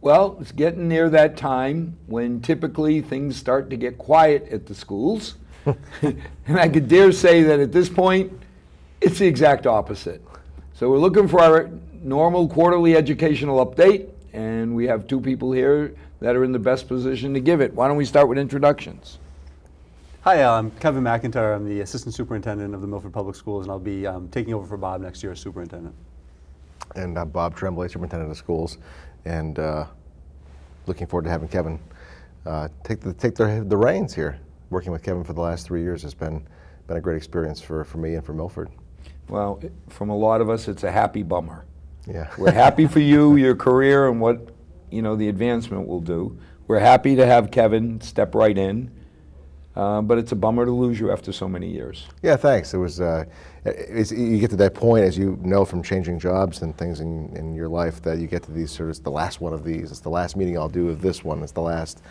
Well, it's getting near that time when typically things start to get quiet at the schools. And I could dare say that at this point, it's the exact opposite. So we're looking for our normal quarterly educational update, and we have two people here that are in the best position to give it. Why don't we start with introductions? Hi, I'm Kevin McIntyre. I'm the Assistant Superintendent of the Milford Public Schools, and I'll be taking over for Bob next year as Superintendent. And I'm Bob Tremblay, Superintendent of Schools, and looking forward to having Kevin take the reins here. Working with Kevin for the last 3 years has been a great experience for me and for Milford. Well, from a lot of us, it's a happy bummer. Yeah. We're happy for you, your career, and what the advancement will do. We're happy to have Kevin step right in, but it's a bummer to lose you after so many years. Yeah, thanks. It was. You get to that point, as you know from changing jobs and things in your life, that you get to these sort of the last one of these. It's the last meeting I'll do of this one. It's the last,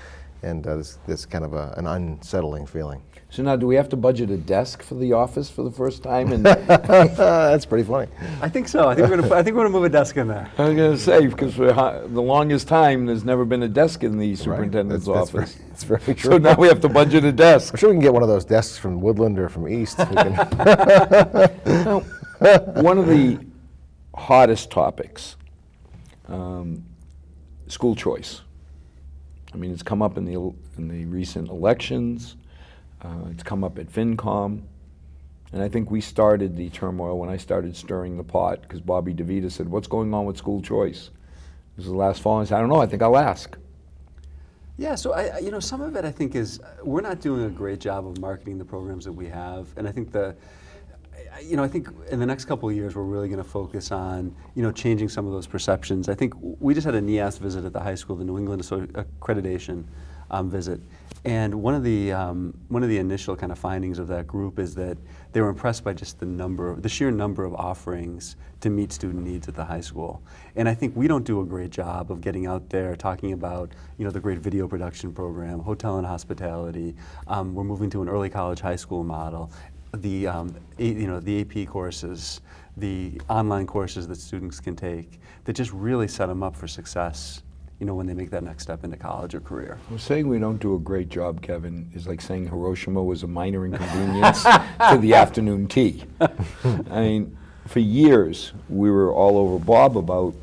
and this kind of an unsettling feeling. So now, do we have to budget a desk for the office for the first time? And That's pretty funny. I think so. I think we're gonna move a desk in there. I was going to say, because for the longest time, there's never been a desk in the superintendent's office. That's very true. So now we have to budget a desk. I'm sure we can get one of those desks from Woodland or from East. Now, one of the hottest topics, school choice. I mean, it's come up in the recent elections. It's come up at FinCom. And I think we started the turmoil when I started stirring the pot, because Bobby DeVita said, "What's going on with school choice?" This was last fall. I said, "I don't know. I think I'll ask." Yeah, so some of it I think is we're not doing a great job of marketing the programs that we have, and I think I think in the next couple of years we're really going to focus on changing some of those perceptions. I think we just had a NEAS visit at the high school, the New England Accreditation visit, and one of the initial kind of findings of that group is that they were impressed by just the sheer number of offerings to meet student needs at the high school. And I think we don't do a great job of getting out there talking about the great video production program, hotel and hospitality. We're moving to an early college high school model. The AP courses, the online courses that students can take that just really set them up for success when they make that next step into college or career. Well, saying we don't do a great job, Kevin, is like saying Hiroshima was a minor inconvenience to the afternoon tea. I mean, for years, we were all over Bob about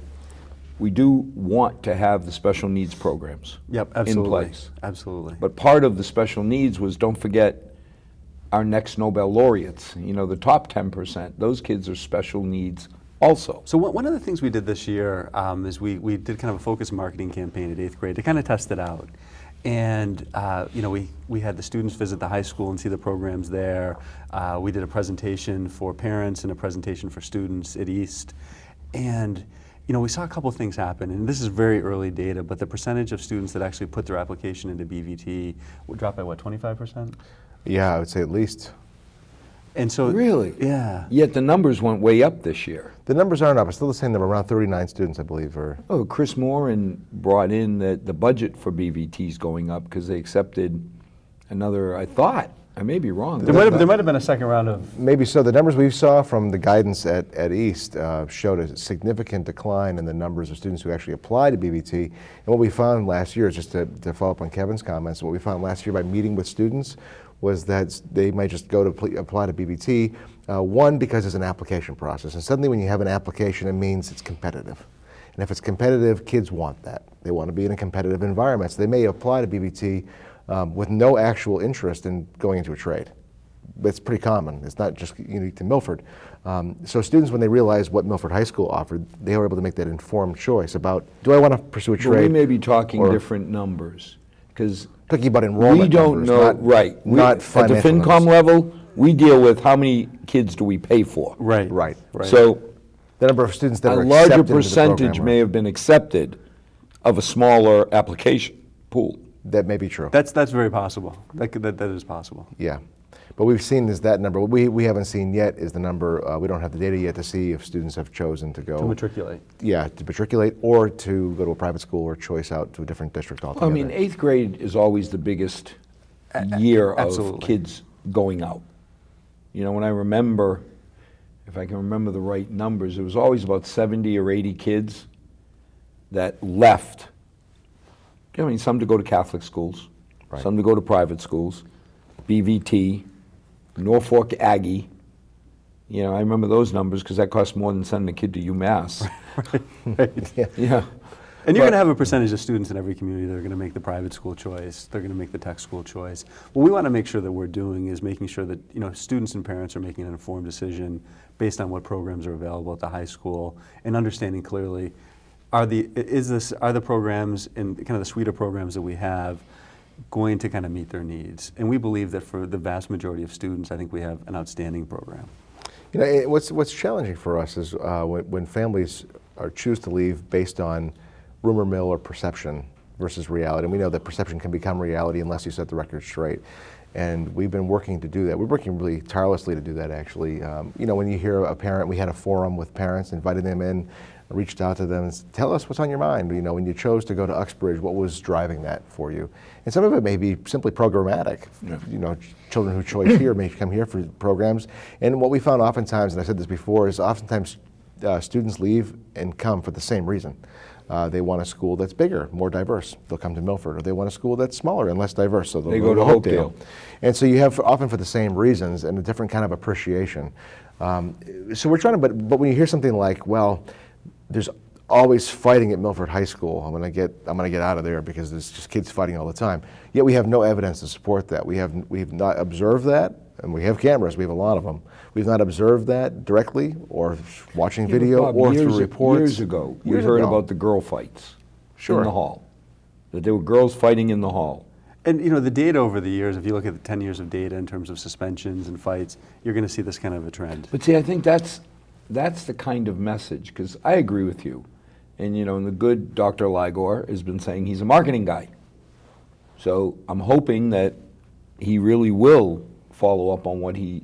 we do want to have the special needs programs in place. Absolutely. But part of the special needs was, don't forget, our next Nobel laureates, the top 10%, those kids are special needs also. So one of the things we did this year is we did kind of a focused marketing campaign at 8th grade to kind of test it out. And we had the students visit the high school and see the programs there. We did a presentation for parents and a presentation for students at East. And we saw a couple of things happen, and this is very early data, but the percentage of students that actually put their application into BVT would drop by 25%? Yeah, I would say at least. And so Really? Yeah. Yet the numbers went way up this year. The numbers aren't up. It's still the same number, around 39 students, I believe. Oh, Chris Moran brought in that the budget for BVT is going up because they accepted another, I thought, I may be wrong. There might have been a second round of... Maybe so. The numbers we saw from the guidance at East showed a significant decline in the numbers of students who actually apply to BVT. And what we found last year, just to follow up on Kevin's comments, what we found last year by meeting with students was that they might just go to apply to BVT, one, because it's an application process. And suddenly when you have an application, it means it's competitive. And if it's competitive, kids want that. They want to be in a competitive environment. So they may apply to BVT with no actual interest in going into a trade. But it's pretty common. It's not just unique to Milford. So students, when they realized what Milford High School offered, they were able to make that informed choice about, do I want to pursue a trade? But we may be talking different numbers, because talking about enrollment we don't numbers, know, not, right. Not at the financial FinCom numbers. level, we deal with how many kids do we pay for. Right. So The number of students that a are larger accepted into the percentage program may have been accepted of a smaller application pool. That may be true. That's very possible. That is possible. Yeah. But we've seen is that number. What we haven't seen yet is the number, we don't have the data yet to see if students have chosen to go. To matriculate. Yeah, to matriculate or to go to a private school or choice out to a different district altogether. I mean, 8th grade is always the biggest year absolutely. of kids going out. When I remember, if I can remember the right numbers, it was always about 70 or 80 kids that left I mean, some to go to Catholic schools, Right. some to go to private schools, BVT, Norfolk Aggie. You know, I remember those numbers because that costs more than sending a kid to UMass. Right. Yeah. And you're But- going to have a percentage of students in every community that are going to make the private school choice. They're going to make the tech school choice. What we want to make sure that we're doing is making sure that students and parents are making an informed decision based on what programs are available at the high school and understanding clearly are the programs and kind of the suite of programs that we have going to kind of meet their needs. And we believe that for the vast majority of students, I think we have an outstanding program. You know, what's challenging for us is when families choose to leave based on rumor mill or perception versus reality. And we know that perception can become reality unless you set the record straight. And we've been working to do that. We're working really tirelessly to do that, actually. When you hear a parent, we had a forum with parents, invited them in, reached out to them, and said, tell us what's on your mind. When you chose to go to Uxbridge, what was driving that for you? And some of it may be simply programmatic. Yeah. Children who choose here may come here for programs. And what we found oftentimes, and I said this before, is oftentimes students leave and come for the same reason. They want a school that's bigger, more diverse. They'll come to Milford. Or they want a school that's smaller and less diverse, so they'll go to Hopedale. Hopedale. And so you have often for the same reasons and a different kind of appreciation. So we're trying to, but when you hear something like, well, there's always fighting at Milford High School, I'm gonna get out of there because there's just kids fighting all the time. Yet we have no evidence to support that. We've not observed that, and we have cameras. We have a lot of them. We've not observed that directly, or watching video, Bob, or through reports. Years ago, we Years heard ago. about the girl fights Sure. in the hall. That there were girls fighting in the hall. And the data over the years, if you look at the 10 years of data in terms of suspensions and fights, you're going to see this kind of a trend. But see, I think that's the kind of message, because I agree with you. And and the good Dr. Ligor has been saying he's a marketing guy. So I'm hoping that he really will follow up on what he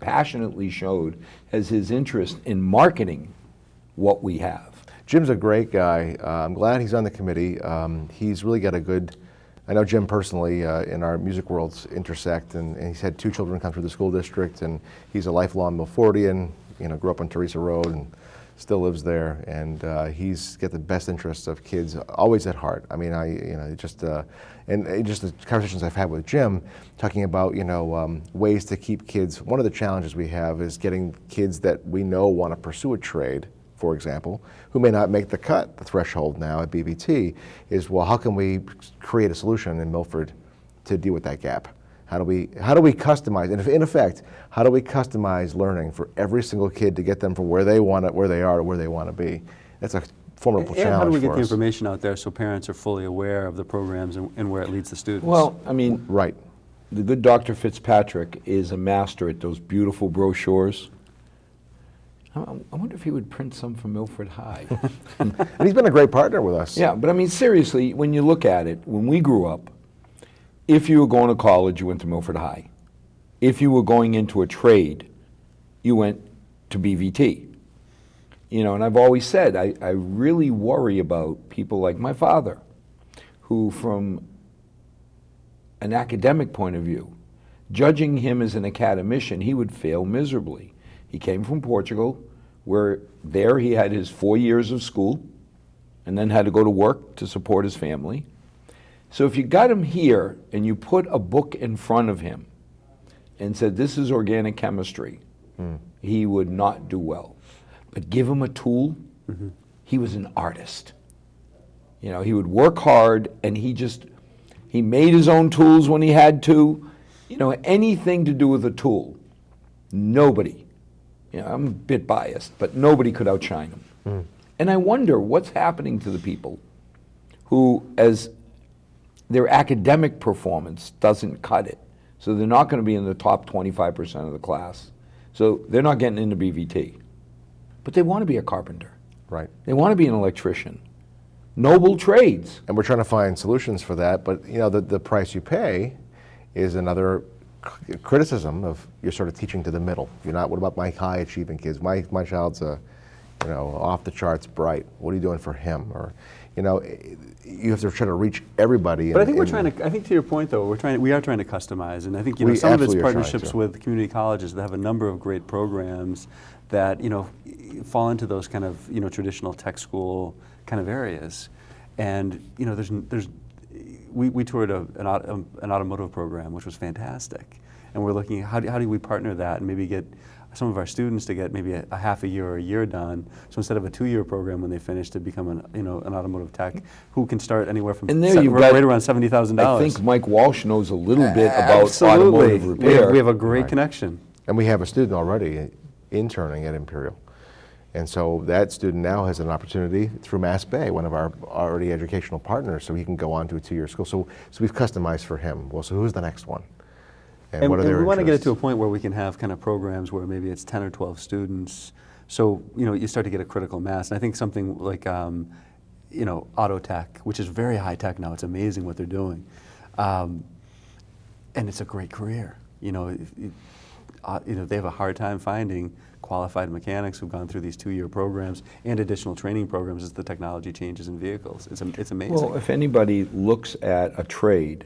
passionately showed as his interest in marketing what we have. Jim's a great guy. I'm glad he's on the committee. He's really got a good, I know Jim personally, in our music worlds intersect, and he's had 2 children come through the school district, and he's a lifelong Milfordian, grew up on Teresa Road and still lives there, and he's got the best interests of kids always at heart. I mean, just the conversations I've had with Jim, talking about ways to keep kids. One of the challenges we have is getting kids that we know want to pursue a trade, for example, who may not make the cut, the threshold now at BVT, is, well, how can we create a solution in Milford to deal with that gap? How do we customize, and in effect, how do we customize learning for every single kid to get them from where they are to where they want to be? That's a formidable challenge for us. And how do we get the information out there so parents are fully aware of the programs and where it leads the students? Well, I mean, Right. the good Dr. Fitzpatrick is a master at those beautiful brochures. I wonder if he would print some for Milford High. And he's been a great partner with us. Yeah, but I mean, seriously, when you look at it, when we grew up, if you were going to college, you went to Milford High. If you were going into a trade, you went to BVT. And I've always said, I really worry about people like my father, who from an academic point of view, judging him as an academician, he would fail miserably. He came from Portugal, where there he had his 4 years of school, and then had to go to work to support his family. So if you got him here and you put a book in front of him and said, this is organic chemistry, he would not do well. But give him a tool, he was an artist. He would work hard, and he made his own tools when he had to. Anything to do with a tool, nobody, I'm a bit biased, but nobody could outshine him. And I wonder what's happening to the people who, as their academic performance doesn't cut it. So they're not going to be in the top 25% of the class. So they're not getting into BVT. But they want to be a carpenter. Right. They want to be an electrician. Noble trades. And we're trying to find solutions for that, but the price you pay is another criticism of you're sort of teaching to the middle. You're not, what about my high achieving kids? My child's off the charts bright. What are you doing for him? Or you have to try to reach everybody. But I think I think to your point though, we are trying to customize, and I think some of it's absolutely are trying partnerships to. with community colleges that have a number of great programs that fall into those kind of traditional tech school kind of areas, and we toured an automotive program, which was fantastic. And we're looking at how do we partner that and maybe get some of our students to get maybe a half a year or a year done. So instead of a 2-year program when they finish to become an automotive tech who can start anywhere from And there you've got, right around $70,000. I think Mike Walsh knows a little bit about Absolutely. automotive repair. We have a great Right. connection. And we have a student already interning at Imperial. And so that student now has an opportunity through Mass Bay, one of our already educational partners, so he can go on to a 2-year school. So we've customized for him. Well, so who's the next one? And what are their we want to get it to a interests? point where we can have kind of programs where maybe it's 10 or 12 students. So, you start to get a critical mass. And I think something like, auto tech, which is very high tech now. It's amazing what they're doing. And it's a great career. They have a hard time finding qualified mechanics who've gone through these 2-year programs and additional training programs as the technology changes in vehicles. It's amazing. Well, if anybody looks at a trade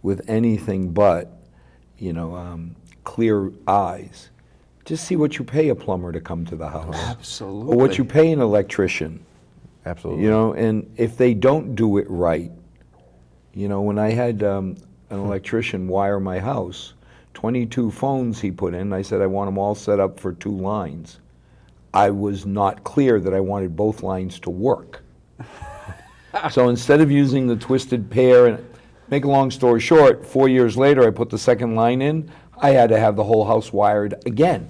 with anything but, clear eyes, just see what you pay a plumber to come to the house. Absolutely. Or what you pay an electrician. Absolutely. And if they don't do it right, when I had an electrician wire my house, 22 phones he put in, I said I want them all set up for 2 lines. I was not clear that I wanted both lines to work. So instead of using the twisted pair, and make a long story short, 4 years later I put the second line in, I had to have the whole house wired again.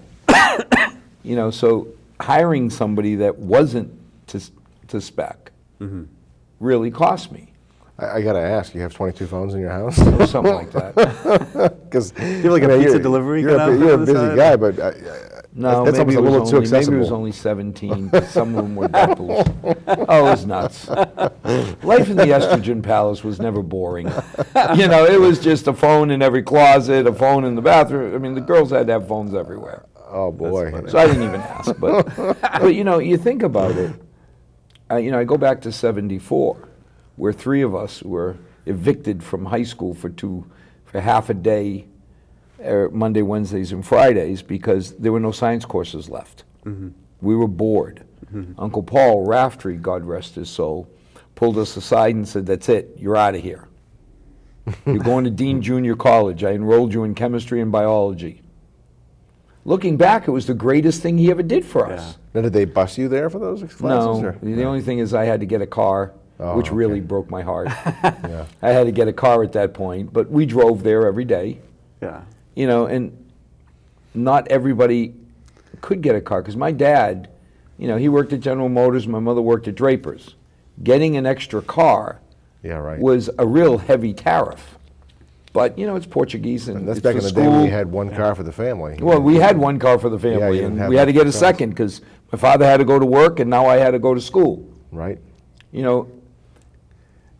So hiring somebody that wasn't to spec really cost me. I got to ask, you have 22 phones in your house? Or something like that. Because you have like a pizza delivery you're kind of you're a on the busy side? guy, but No, that's almost maybe a little too maybe it accessible. was only 17, but some of them were doubles. Oh, it was nuts. Life in the estrogen palace was never boring. It was just a phone in every closet, a phone in the bathroom. I mean, the girls had to have phones everywhere. Oh boy. So I didn't even ask. But you think about it. I go back to '74, where 3 of us were evicted from high school for half a day, Monday, Wednesdays, and Fridays, because there were no science courses left. We were bored. Uncle Paul Raftery, God rest his soul, pulled us aside and said, "That's it, you're out of here. You're going to Dean Junior College. I enrolled you in chemistry and biology." Looking back, it was the greatest thing he ever did for us. Now, did they bus you there for those classes? No, or- the only thing is I had to get a car, Oh, which really okay. broke my heart. Yeah. I had to get a car at that point, but we drove there every day. Yeah. And not everybody could get a car, because my dad, he worked at General Motors, my mother worked at Draper's. Getting an extra car Yeah, right. was a real heavy tariff. But, it's Portuguese and And that's it's back for in the school. day when you had one car for the family. Well, we had one car for the you family, didn't and have we had to get a cars. second, because my father had to go to work, and now I had to go to school. Right.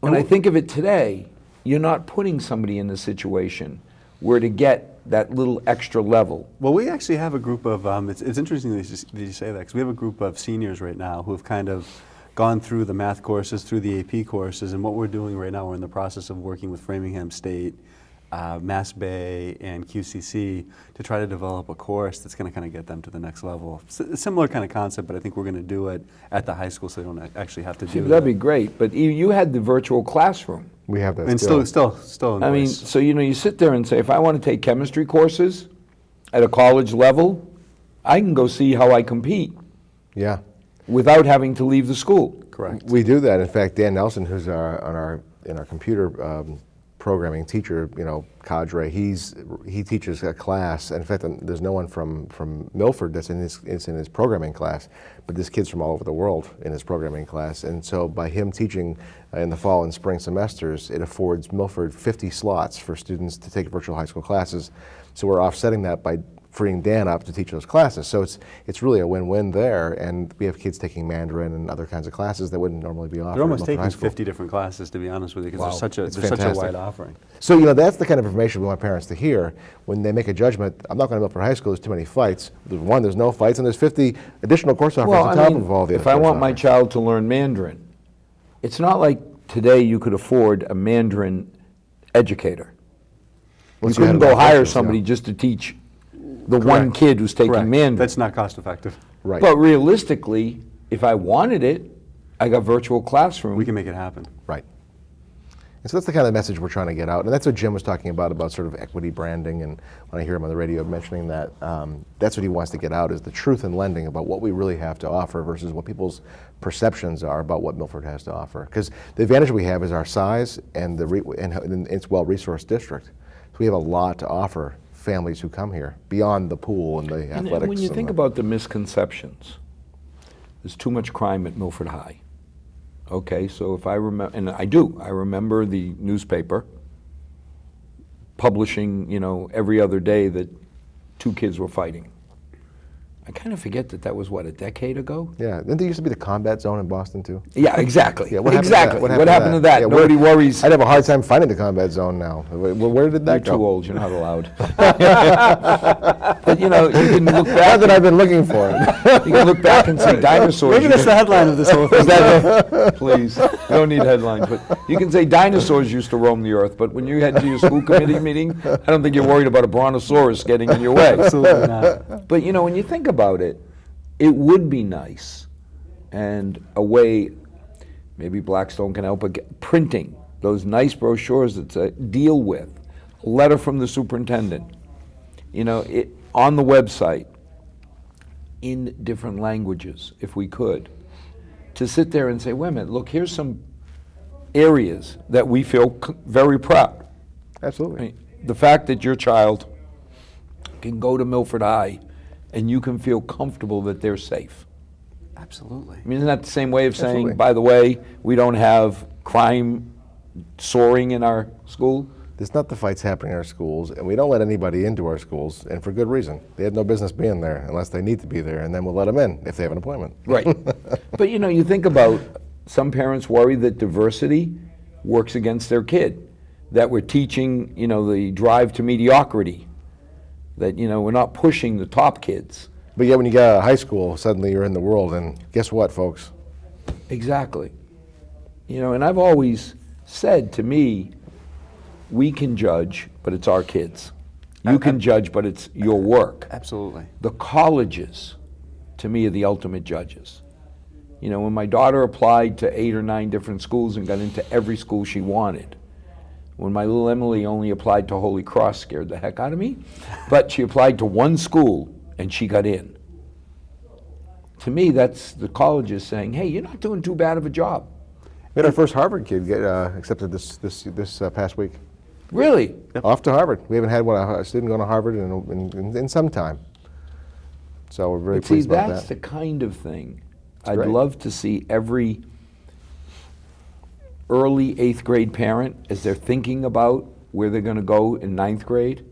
When I think of it today, you're not putting somebody in the situation where to get that little extra level. Well, we actually have a group of, it's interesting that you say that, because we have a group of seniors right now who have kind of gone through the math courses, through the AP courses, and what we're doing right now, we're in the process of working with Framingham State, Mass Bay, and QCC to try to develop a course that's going to kind of get them to the next level. Similar kind of concept, but I think we're going to do it at the high school so they don't actually have to do That'd that. be great, but you had the virtual classroom. We have that And still. still in I mean, place. so you sit there and say, if I want to take chemistry courses at a college level, I can go see how I compete Yeah. without having to leave the school. Correct. We do that. In fact, Dan Nelson, who's in our computer programming teacher, cadre, he teaches a class. And in fact, there's no one from Milford that's in his programming class, but there's kids from all over the world in his programming class. And so by him teaching in the fall and spring semesters, it affords Milford 50 slots for students to take virtual high school classes. So we're offsetting that by freeing Dan up to teach those classes. So it's really a win-win there, and we have kids taking Mandarin and other kinds of classes that wouldn't normally be offered. They're almost at Milford High taking School. 50 different classes, to be honest with you, because Wow. there's It's such a fantastic. wide offering. So that's the kind of information we want parents to hear when they make a judgment. I'm not going to Milford High School. There's too many fights. There's no fights, and there's 50 additional course offerings on top of all the other if I course want my offerings. child to learn Mandarin, it's not like today you could afford a Mandarin educator. Once You had couldn't go enough hire interest, somebody yeah. just to teach the one Correct. kid who's taking Correct. Mandarin. That's not cost effective. Right. But realistically, if I wanted it, I got virtual classroom. We can make it happen. Right. And so that's the kind of message we're trying to get out. And that's what Jim was talking about sort of equity branding. And when I hear him on the radio mentioning that, that's what he wants to get out, is the truth in lending about what we really have to offer versus what people's perceptions are about what Milford has to offer. Because the advantage we have is our size and it's well-resourced district. So we have a lot to offer families who come here beyond the pool and the athletics. And when you think about the misconceptions, there's too much crime at Milford High. Okay, so if I remember, and I remember the newspaper publishing, every other day that 2 kids were fighting. I kind of forget that was, a decade ago? Yeah, didn't there used to be the combat zone in Boston too? Yeah, exactly. Yeah, what happened to exactly. that? What happened to that? Yeah, Nobody worries. I'd have a hard time finding the combat zone now. Where did that You're go? too old, you're not allowed. But you can look Not back. that I've been looking for it. You can look back and say dinosaurs. Maybe that's the headline of this whole thing. Please, you don't need headlines, but you can say dinosaurs used to roam the earth, but when you head to your school committee meeting, I don't think you're worried about a brontosaurus getting in your way. Absolutely not. But when you think about it, it would be nice, and a way maybe Blackstone can help printing those nice brochures that say, deal with, a letter from the superintendent, on the website, in different languages, if we could, to sit there and say, wait a minute, look, here's some areas that we feel very proud. Absolutely. The fact that your child can go to Milford High and you can feel comfortable that they're safe. Absolutely. I mean, isn't that the same way of saying, Absolutely. by the way, we don't have crime soaring in our school? There's not the fights happening in our schools, and we don't let anybody into our schools, and for good reason. They have no business being there unless they need to be there, and then we'll let them in if they have an appointment. Right. But you think about, some parents worry that diversity works against their kid, that we're teaching, the drive to mediocrity, that, we're not pushing the top kids. But yet when you get out of high school, suddenly you're in the world, and guess what, folks? Exactly. And I've always said, to me, we can judge, but it's our kids. You can judge, but it's your work. Absolutely. The colleges, to me, are the ultimate judges. When my daughter applied to 8 or 9 different schools and got into every school she wanted, when my little Emily only applied to Holy Cross, scared the heck out of me, but she applied to one school and she got in. To me, that's the colleges saying, hey, you're not doing too bad of a job. We had our first Harvard kid get accepted this past week. Really? Off to Harvard. We haven't had a student go to Harvard in some time. So we're very But see, pleased about that's that. the kind of thing I'd great. love to see every early 8th grade parent, as they're thinking about where they're going to go in 9th grade,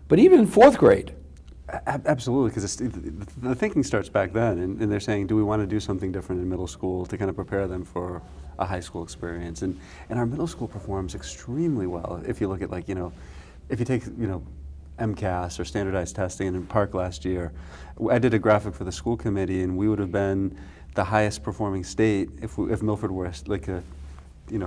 but even in 4th grade. Absolutely, because the thinking starts back then, and they're saying, do we want to do something different in middle school to kind of prepare them for a high school experience? And our middle school performs extremely well. If you look at if you take MCAS or standardized testing, and in Park last year, I did a graphic for the school committee, and we would have been the highest performing state if Milford were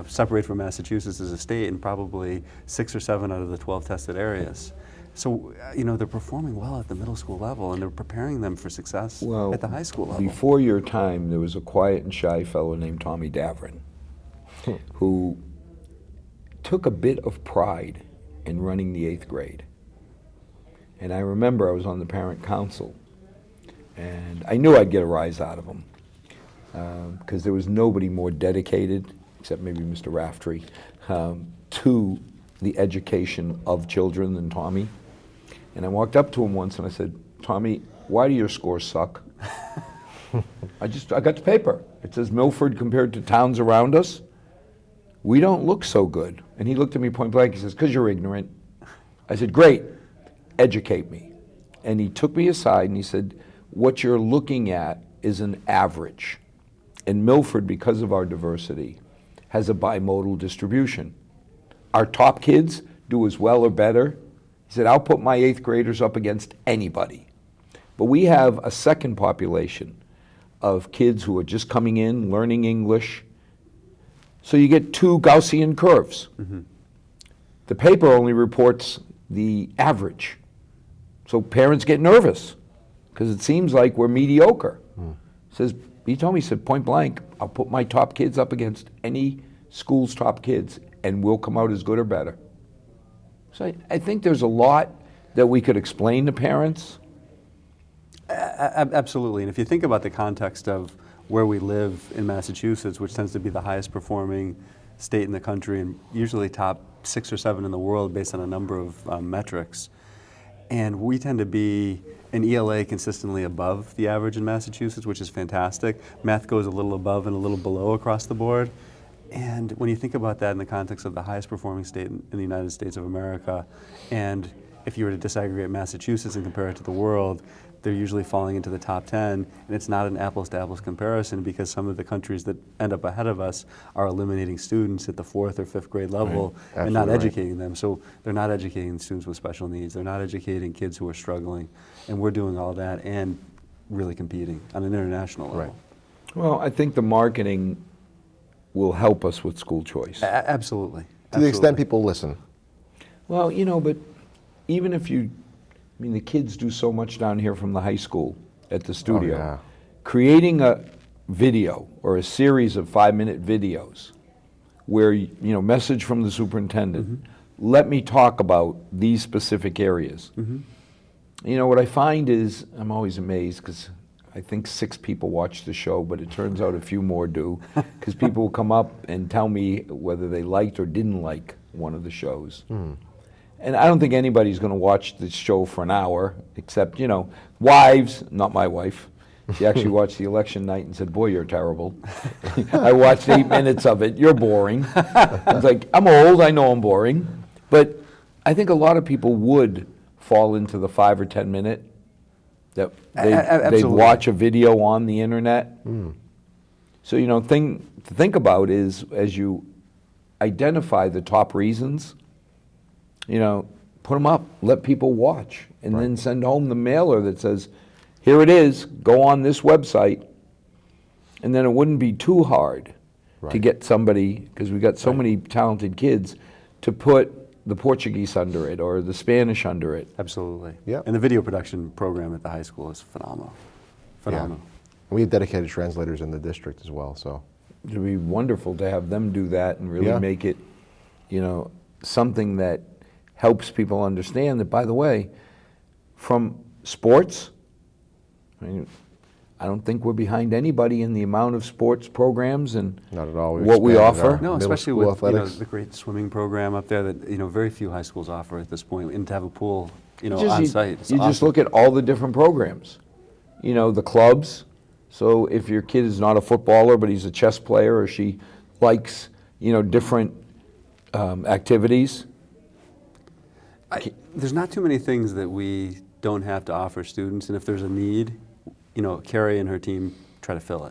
separate from Massachusetts as a state, and probably 6 or 7 out of the 12 tested areas. So, they're performing well at the middle school level, and they're preparing them for success at the high school level. Before your time, there was a quiet and shy fellow named Tommy Davrin who took a bit of pride in running the 8th grade. And I remember I was on the parent council, and I knew I'd get a rise out of him because there was nobody more dedicated, except maybe Mr. Raftery, to the education of children than Tommy. And I walked up to him once and I said, Tommy, why do your scores suck? I got the paper. It says Milford compared to towns around us. We don't look so good. And he looked at me point blank. He says, because you're ignorant. I said, great, educate me. And he took me aside and he said, what you're looking at is an average. And Milford, because of our diversity, has a bimodal distribution. Our top kids do as well or better. He said, I'll put my 8th graders up against anybody. But we have a second population of kids who are just coming in, learning English. So you get 2 Gaussian curves. Mm-hmm. The paper only reports the average. So parents get nervous because it seems like we're mediocre. He told me, he said, point blank, I'll put my top kids up against any school's top kids and we'll come out as good or better. So I think there's a lot that we could explain to parents. Absolutely, and if you think about the context of where we live in Massachusetts, which tends to be the highest performing state in the country and usually top 6 or 7 in the world based on a number of metrics, and we tend to be an ELA consistently above the average in Massachusetts, which is fantastic. Math goes a little above and a little below across the board. And when you think about that in the context of the highest performing state in the United States of America, and if you were to disaggregate Massachusetts and compare it to the world, they're usually falling into the top 10, and it's not an apples-to-apples comparison because some of the countries that end up ahead of us are eliminating students at the 4th or 5th grade level and not educating them. So they're not educating students with special needs. They're not educating kids who are struggling, and we're doing all that and really competing on an international level. Right. Well, I think the marketing will help us with school choice. Absolutely. To the extent people listen. Well, but even if the kids do so much down here from the high school at the studio. Oh, yeah. Creating a video or a series of 5-minute videos where, message from the superintendent, let me talk about these specific areas. What I find is, I'm always amazed because I think 6 people watch the show, but it turns out a few more do, because people will come up and tell me whether they liked or didn't like one of the shows. And I don't think anybody's going to watch this show for an hour, except, wives, not my wife. She actually watched the election night and said, boy, you're terrible. I watched 8 minutes of it. You're boring. It's like, I'm old. I know I'm boring. But I think a lot of people would fall into the 5 or 10 minute that they'd watch a video on the internet. So, thing to think about is as you identify the top reasons, put them up, let people watch, and then send home the mailer that says, here it is, go on this website. And then it wouldn't be too hard to get somebody, because we got so many talented kids, to put the Portuguese under it or the Spanish under it. Absolutely. Yeah. And the video production program at the high school is phenomenal. Phenomenal. Yeah. We have dedicated translators in the district as well, so. It'd be wonderful to have them do that and really make it, something that helps people understand that, by the way, from sports, I don't think we're behind anybody in the amount of sports programs and Not at all. We've what we expanded offer. our No, middle especially school with athletics. the great swimming program up there that very few high schools offer at this point, and to have a pool Just- on site. It's You just awesome. look at all the different programs. The clubs. So if your kid is not a footballer, but he's a chess player, or she likes, different activities. There's not too many things that we don't have to offer students, and if there's a need, Carrie and her team try to fill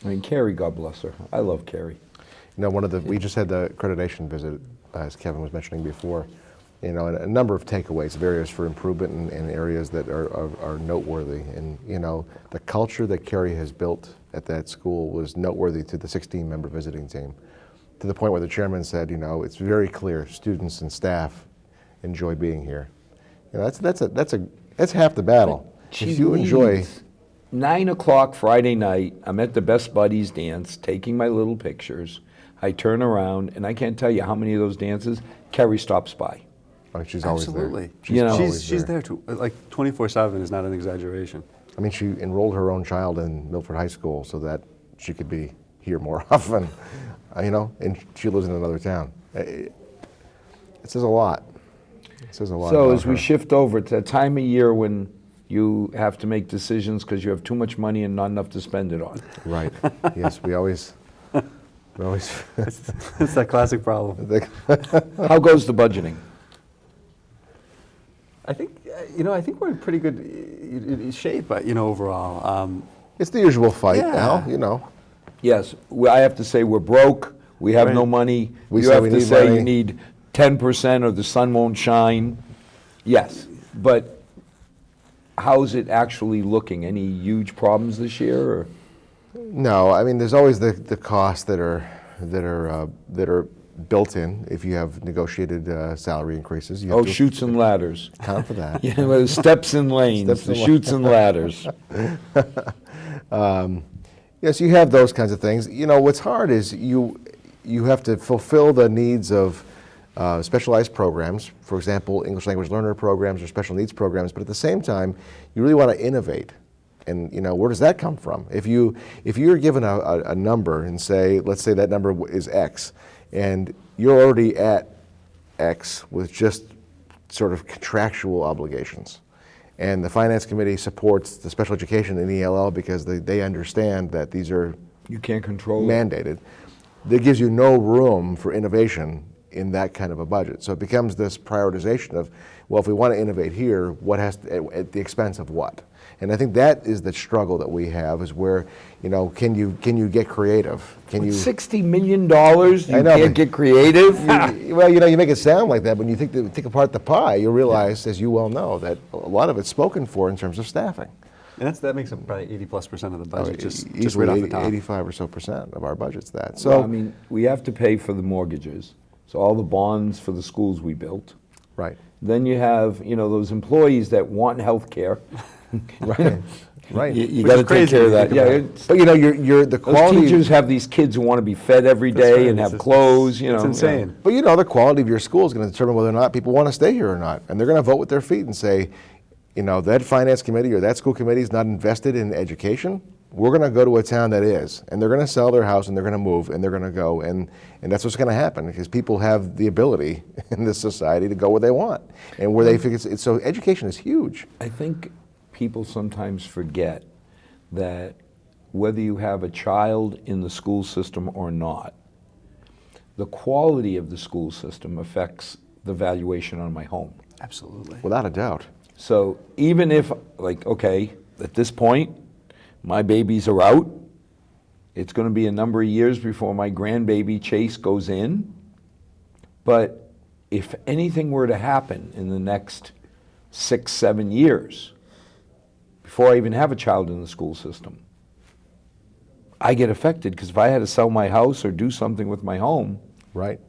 it. Carrie, God bless her. I love Carrie. We just had the accreditation visit, as Kevin was mentioning before, and a number of takeaways of areas for improvement and areas that are noteworthy. And, the culture that Carrie has built at that school was noteworthy to the 16-member visiting team, to the point where the chairman said, it's very clear students and staff enjoy being here. That's half the battle. She If you enjoy, leaves 9 o'clock Friday night, I'm at the Best Buddies dance, taking my little pictures. I turn around, and I can't tell you how many of those dances Carrie stops by. she's always Absolutely. there. She's always She's there too. Like 24/7 is not an exaggeration. She enrolled her own child in Milford High School so that she could be here more often, and she lives in another town. It says a lot. It says a lot. So about as we her. shift over to a time of year when you have to make decisions because you have too much money and not enough to spend it on. Right. Yes, we always. It's that classic problem. How goes the budgeting? I think I think we're in pretty good shape, overall. It's the usual fight, Yeah. Al. Yes, I have to say we're broke. We have no Right. money. We You say have we to need say money. you need 10% or the sun won't shine. Yes, but how's it actually looking? Any huge problems this year? Or? No, there's always the costs that are built in if you have negotiated salary increases. You have Oh, to chutes and ladders. account for that. Yeah, well, steps and lanes, Steps the and chutes and ladders. Yes, you have those kinds of things. What's hard is you have to fulfill the needs of specialized programs, for example, English language learner programs or special needs programs, but at the same time, you really want to innovate. And where does that come from? If you're given a number and say, let's say that number is X, and you're already at X with just sort of contractual obligations, and the Finance Committee supports the special education in ELL because they understand that these are You can't control it. mandated, that gives you no room for innovation in that kind of a budget. So it becomes this prioritization of, well, if we want to innovate here, what has to, at the expense of what? And I think that is the struggle that we have, is where, can you get creative? Can you $60 million, you I know, can't but- get creative? Well, you make it sound like that. When you think apart the pie, you realize, as you well know, that a lot of it's spoken for in terms of staffing. And that makes up probably 80+% of the budget, just Easily right off the top. 85 or so percent of our budget's that. So, Well, I mean, we have to pay for the mortgages, so all the bonds for the schools we built. right, Then you have, those employees that want health care. right, right. You Which got is to take crazy care of when you that. think Yeah, about it. it's- But the those quality. teachers have these kids who want to be fed every That's day right. and have It's- clothes, it's insane. But the quality of your school is going to determine whether or not people want to stay here or not. And they're going to vote with their feet and say, that finance committee or that school committee is not invested in education. We're going to go to a town that is. And they're going to sell their house and they're going to move and they're going to go. And that's what's going to happen, because people have the ability in this society to go where they want and where they think it's so education is huge. I think people sometimes forget that whether you have a child in the school system or not, the quality of the school system affects the valuation on my home. Absolutely. Without a doubt. So even if, okay, at this point, my babies are out, it's going to be a number of years before my grandbaby Chase goes in. But if anything were to happen in the next 6, 7 years, before I even have a child in the school system, I get affected, because if I had to sell my house or do something with my home, Right.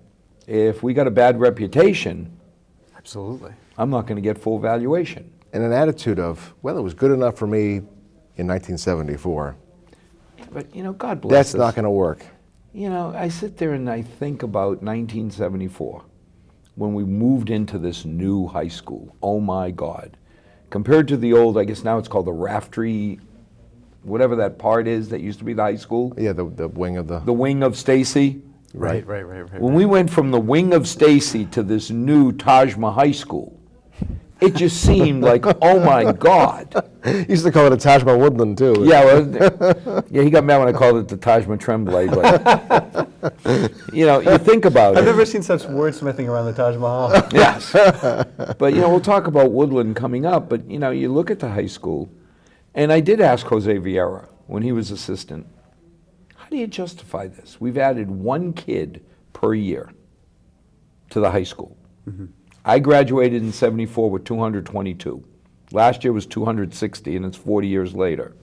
if we got a bad reputation, Absolutely. I'm not going to get full valuation. And an attitude of, well, it was good enough for me in 1974. But, God bless That's us. not going to work. I sit there and I think about 1974, when we moved into this new high school. Oh my God. Compared to the old, I guess now it's called the Raftery, whatever that part is that used to be the high school, Yeah, the wing of the wing of Stacy. Right. When we went from the wing of Stacy to this new Tajma High School, it just seemed like, oh my God. He used to call it a Taj Mahal Woodland too. Yeah, well, he got mad when I called it the Tajma Tremblay, but, you think about I've it. never seen such wordsmithing around the Taj Mahal. Yes. But, we'll talk about Woodland coming up, but, you look at the high school, and I did ask Jose Vieira when he was assistant, how do you justify this? We've added one kid per year to the high school. I graduated in 74 with 222. Last year was 260, and it's 40 years later.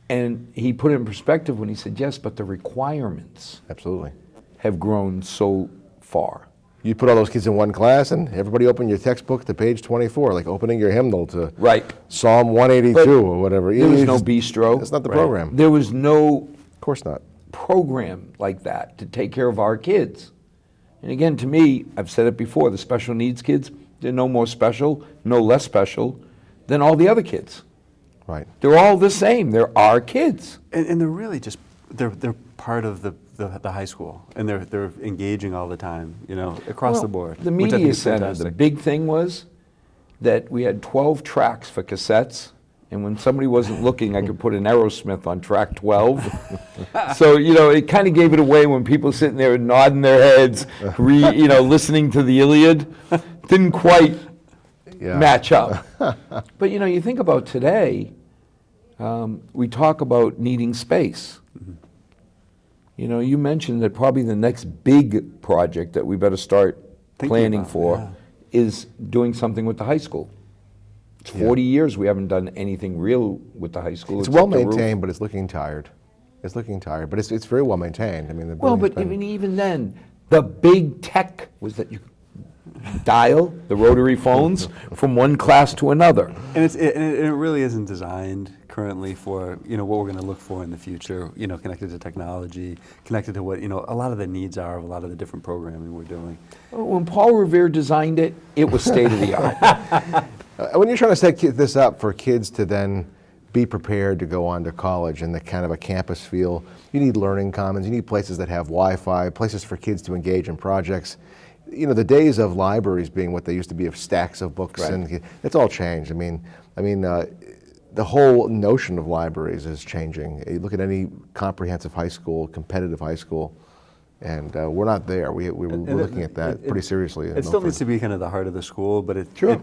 And he put it in perspective when he said, yes, but the requirements Absolutely. have grown so far. You put all those kids in one class and everybody open your textbook to page 24, like opening your hymnal to Right. Psalm 182 But or whatever. There was It's no just- bistro. That's not the Right. program. There was no Of course not. program like that to take care of our kids. And again, to me, I've said it before, the special needs kids, they're no more special, no less special than all the other kids. Right. They're all the same. They're our kids. And they're really just, they're part of the high school, and they're engaging all the time, across Well, the board. The which I think media is center, the fantastic. big thing was that we had 12 tracks for cassettes, and when somebody wasn't looking, I could put an Aerosmith on track 12. So, it kind of gave it away when people sitting there nodding their heads, listening to the Iliad. Didn't quite Yeah. match up. But, you think about today, we talk about needing space. You mentioned that probably the next big project that we better start Thinking planning about, for yeah. is doing something with the high school. It's 40 years we haven't done anything real with the high school. It's except well the roof. maintained, but it's looking tired. It's looking tired, but it's very well maintained. I mean, the Well, building's but been- even then, the big tech was that you dial the rotary phones from one class to another. And it really isn't designed currently for, what we're going to look for in the future, connected to technology, connected to what, a lot of the needs are of a lot of the different programming we're doing. When Paul Revere designed it, it was state of the art. When you're trying to set this up for kids to then be prepared to go on to college and the kind of a campus feel, you need learning commons, you need places that have Wi-Fi, places for kids to engage in projects. The days of libraries being what they used to be, of stacks of books, Right. and it's all changed. The whole notion of libraries is changing. You look at any comprehensive high school, competitive high school, and we're not there. We're looking at that pretty seriously. It still needs to be kind of the heart of the school, but Sure.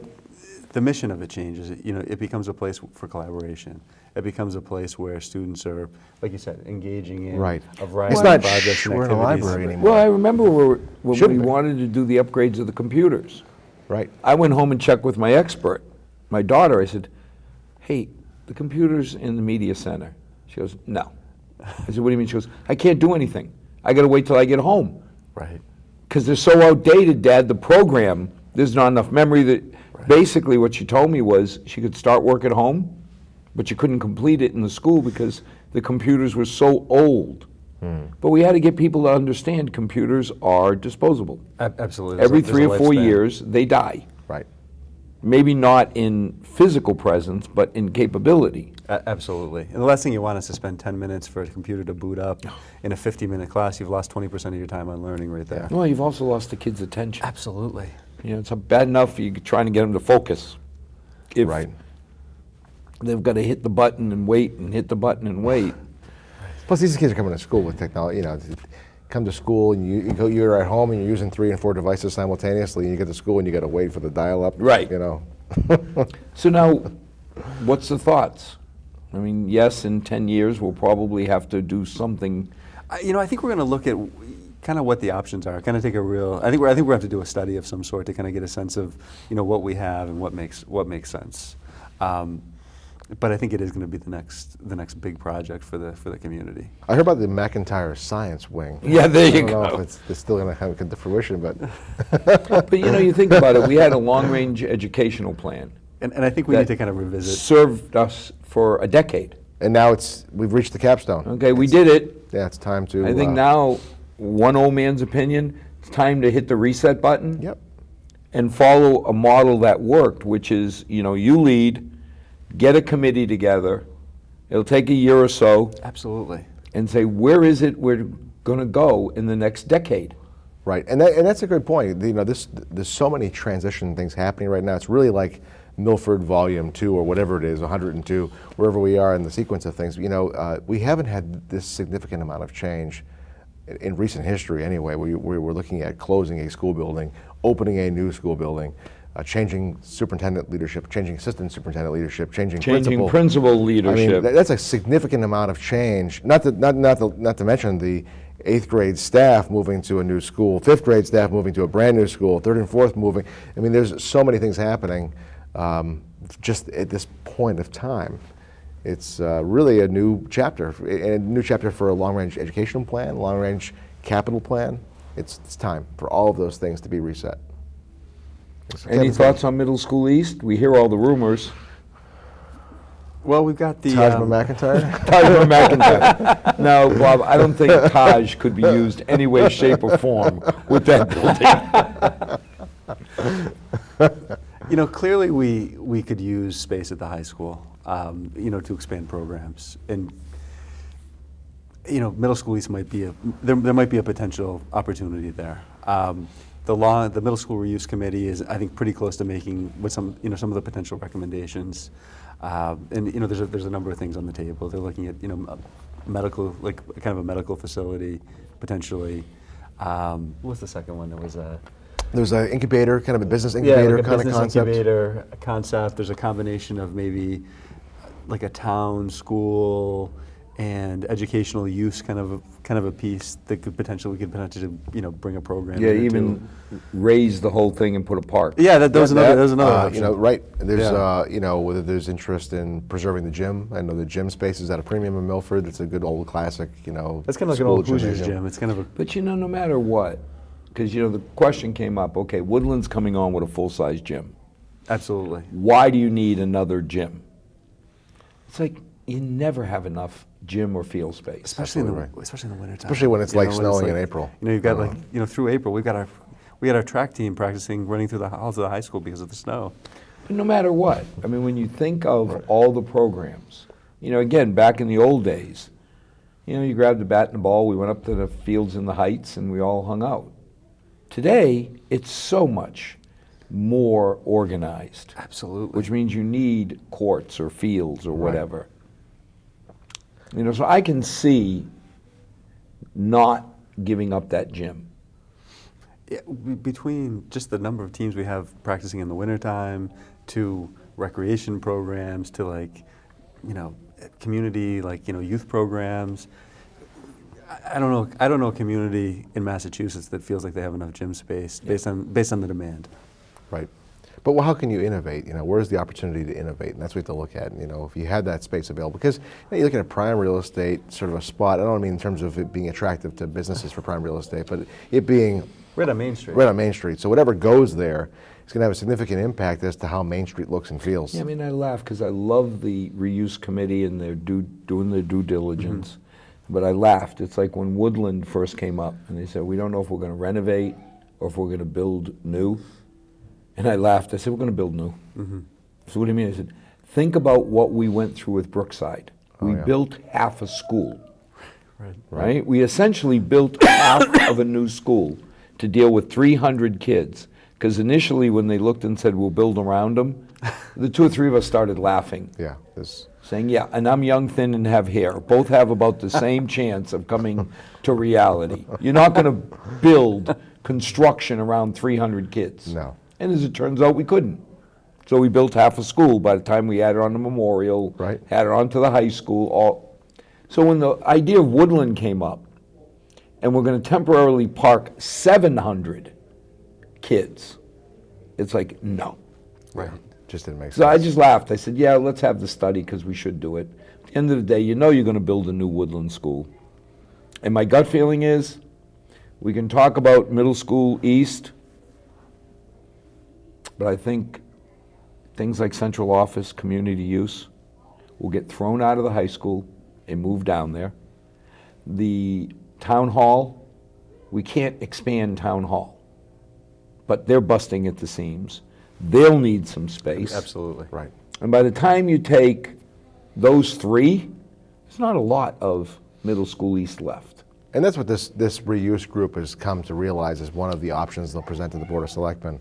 the mission of it changes. It becomes a place for collaboration. It becomes a place where students are, like you said, engaging in Right. a variety It's of not projects and we're in a activities. library anymore. Well, I remember when Shouldn't we be. wanted to do the upgrades of the computers. Right. I went home and checked with my expert, my daughter. I said, hey, the computer's in the media center. She goes, no. I said, what do you mean? She goes, I can't do anything. I got to wait till I get home. Right. Because they're so outdated, Dad, the program, there's not enough memory. That Basically what she told me was she could start work at home, but you couldn't complete it in the school because the computers were so old. But we had to get people to understand computers are disposable. Absolutely. There's Every there's 3 or 4 lifespan. years, they die. Right. Maybe not in physical presence, but in capability. Absolutely. And the last thing you want is to spend 10 minutes for a computer to boot up in a 50-minute class. You've lost 20% of your time on learning right there. Well, you've also lost the kid's attention. Absolutely. It's bad enough you're trying to get them to focus. If Right. they've got to hit the button and wait and hit the button and wait. Plus, these kids are coming to school with technology. Come to school and you're at home and you're using 3 and 4 devices simultaneously, and you get to school and you got to wait for the dial-up. Right. So now, what's the thoughts? Yes, in 10 years we'll probably have to do something. I think we're going to look at kind of what the options are. Kind of take a real. I think we're going to have to do a study of some sort to kind of get a sense of what we have and what makes sense. But I think it is going to be the next big project for the community. I heard about the McIntyre Science Wing. Yeah, there you I don't know go. if it's still going to come to fruition, but But you think about it, we had a long-range educational plan. And I think we That need to kind of revisit. Served us for a decade. and now we've reached the capstone. Okay, we did it. Yeah, it's time to. I think now, one old man's opinion, it's time to hit the reset button. Yep. And follow a model that worked, which is, you lead, get a committee together. It'll take a year or so, Absolutely. and say, where is it we're going to go in the next decade? Right, and that's a good point. There's so many transition things happening right now. It's really like Milford Volume 2 or whatever it is, 102, wherever we are in the sequence of things. We haven't had this significant amount of change in recent history anyway. We were looking at closing a school building, opening a new school building, changing superintendent leadership, changing assistant superintendent leadership, changing principal leadership. That's a significant amount of change. Not to mention the 8th grade staff moving to a new school, 5th grade staff moving to a brand new school, 3rd and 4th moving. There's so many things happening just at this point of time. It's really a new chapter, a new chapter for a long-range educational plan, long-range capital plan. It's time for all of those things to be reset. Any thoughts on Middle School East? We hear all the rumors. Well, we've got the Taj McIntyre? Taj McIntyre. No, Bob, I don't think Taj could be used any way, shape, or form with that building. Clearly we could use space at the high school, to expand programs. And, Middle School East might be there might be a potential opportunity there. The Middle School Reuse Committee is, I think, pretty close to making with some of the potential recommendations. And there's a number of things on the table. They're looking at medical, like kind of a medical facility potentially. What was the second one? There's an incubator, kind of a business incubator like a kind of business concept. incubator concept. There's a combination of maybe like a town, school, and educational use kind of a piece that we could potentially bring a program. Yeah, into. even raise the whole thing and put a park. Yeah, there's another option. Right. There's Yeah. whether there's interest in preserving the gym. I know the gym space is at a premium in Milford. It's a good old classic. That's kind of like an school old Hoosiers gymnasium. gym. It's kind of a But no matter what, because the question came up, okay, Woodland's coming on with a full-size gym. absolutely. Why do you need another gym? It's like, you never have enough gym or field space. Especially in the Absolutely especially in the wintertime. Especially when it's You like know, snowing in April. You know, you've got through April we got our track team practicing running through the halls of the high school because of the snow. But no matter what, I mean, when you think of all the programs, again, back in the old days, you grabbed the bat and the ball, we went up to the fields in the Heights, and we all hung out. Today, it's so much more organized. Absolutely. Which means you need courts or fields or whatever. So I can see not giving up that gym. Yeah, between just the number of teams we have practicing in the wintertime, to recreation programs, to community, youth programs. I don't know a community in Massachusetts that feels like they have enough gym space based on the demand. Right. But how can you innovate? Where's the opportunity to innovate? And that's what we have to look at. If you had that space available, because you're looking at prime real estate, sort of a spot. I don't mean in terms of it being attractive to businesses for prime real estate, but it being Right on Main Street. right on Main Street. So whatever goes there, it's going to have a significant impact as to how Main Street looks and feels. Yeah, I mean, I laugh because I love the reuse committee and they're doing their due diligence. But I laughed. It's like when Woodland first came up and they said, we don't know if we're going to renovate or if we're going to build new. And I laughed. I said, we're going to build new. So what do you mean? I said, think about what we went through with Brookside. We built half a school, right? We essentially built half of a new school to deal with 300 kids. Because initially when they looked and said, we'll build around them, the two or three of us started laughing. Yeah. Saying, yeah, and I'm young, thin, and have hair. Both have about the same chance of coming to reality. You're not going to build construction around 300 kids. No. And as it turns out, we couldn't. So we built half a school by the time we added on the memorial, Right. added on to the high school. So when the idea of Woodland came up, and we're going to temporarily park 700 kids, it's like, no. Right. Just didn't make sense. So I just laughed. I said, yeah, let's have the study because we should do it. At the end of the day, you're going to build a new Woodland school. And my gut feeling is we can talk about middle school east, but I think things like central office, community use will get thrown out of the high school and move down there. The town hall, we can't expand town hall, but they're busting at the seams. They'll need some space. Absolutely. Right. And by the time you take those three, there's not a lot of middle school east left. And that's what this reuse group has come to realize is one of the options they'll present to the Board of Selectmen.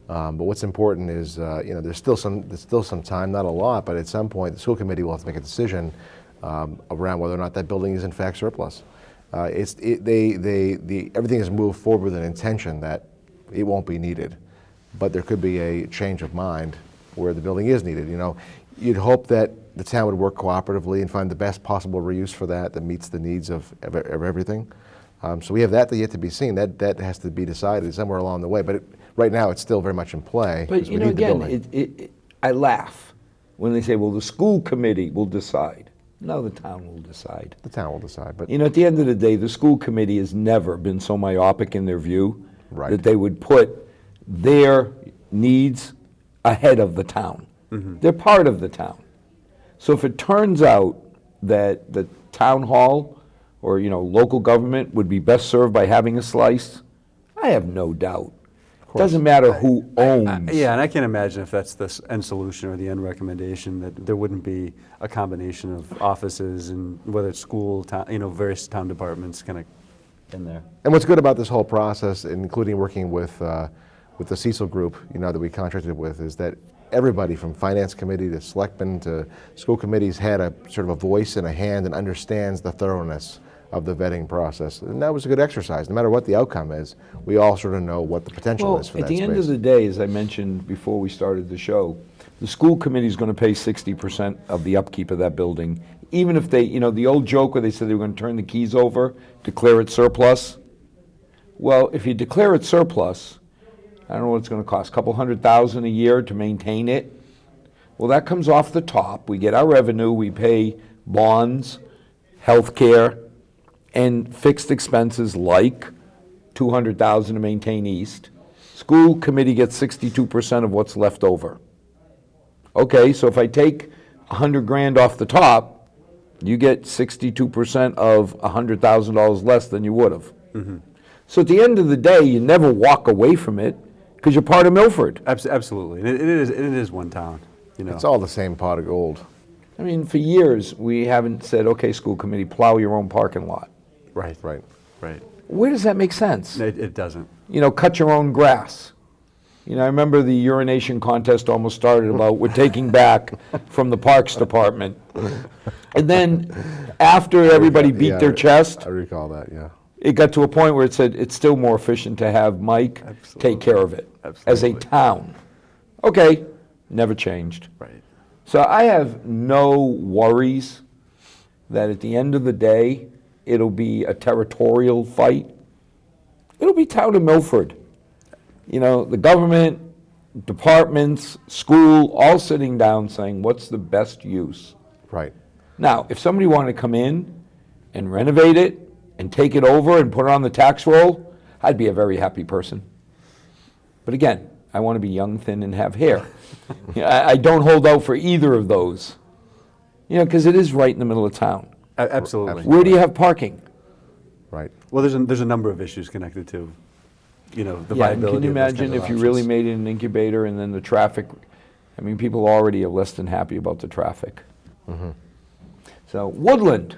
But what's important is, there's still some time, not a lot, but at some point the school committee will have to make a decision around whether or not that building is in fact surplus. Everything has moved forward with an intention that it won't be needed, but there could be a change of mind where the building is needed. You'd hope that the town would work cooperatively and find the best possible reuse for that meets the needs of everything. So we have that yet to be seen. That has to be decided somewhere along the way. But right now, it's still very much in play. But we need the building. again, I laugh when they say, well, the school committee will decide. No, the town will decide. The town will decide. But At the end of the day, the school committee has never been so myopic in their view Right. that they would put their needs ahead of the town. They're part of the town. So if it turns out that the town hall or local government would be best served by having a slice, I have no doubt. Doesn't matter who owns. Yeah, and I can't imagine if that's the end solution or the end recommendation that there wouldn't be a combination of offices and whether it's school, various town departments kind of in there. And what's good about this whole process, including working with the Cecil group, that we contracted with, is that everybody from finance committee to selectmen to school committees had a sort of a voice and a hand and understands the thoroughness of the vetting process. And that was a good exercise. No matter what the outcome is, we all sort of know what the potential is for that at the space. end of the day, as I mentioned before we started the show, the school committee is going to pay 60% of the upkeep of that building. Even if they, the old joke where they said they were going to turn the keys over, declare it surplus. Well, if you declare it surplus, I don't know what it's going to cost, a couple $100,000 a year to maintain it. Well, that comes off the top. We get our revenue, we pay bonds, health care, and fixed expenses like $200,000 to maintain East. School committee gets 62% of what's left over. Okay, so if I take $100,000 off the top, you get 62% of $100,000 less than you would have. So at the end of the day, you never walk away from it because you're part of Milford. Absolutely, and it is one town. You know, It's all the same pot of gold. I mean, for years, we haven't said, okay, school committee, plow your own parking lot. right, Right. right. Where does that make sense? It doesn't. You know, cut your own grass. You know, I remember the urination contest almost started about we're taking back from the Parks Department. And then after everybody beat Yeah, their chest, I recall that, yeah. it got to a point where it said it's still more efficient to have Mike take care of it as a Absolutely. town. Okay, never changed. Right. So I have no worries that at the end of the day, it'll be a territorial fight. It'll be town of Milford. You know, the government, departments, school, all sitting down saying, what's the best use? Right. Now, if somebody wanted to come in and renovate it and take it over and put it on the tax roll, I'd be a very happy person. But again, I want to be young, thin, and have hair. You know, I don't hold out for either of those. You know, because it is right in the middle of town. Absolutely. Where do you have parking? Right. Well, there's a number of issues connected to, you know, the Yeah, and viability. can you of those imagine kind of if you really options. made it an incubator and then the traffic? I mean, people already are less than happy about the traffic. So, Woodland.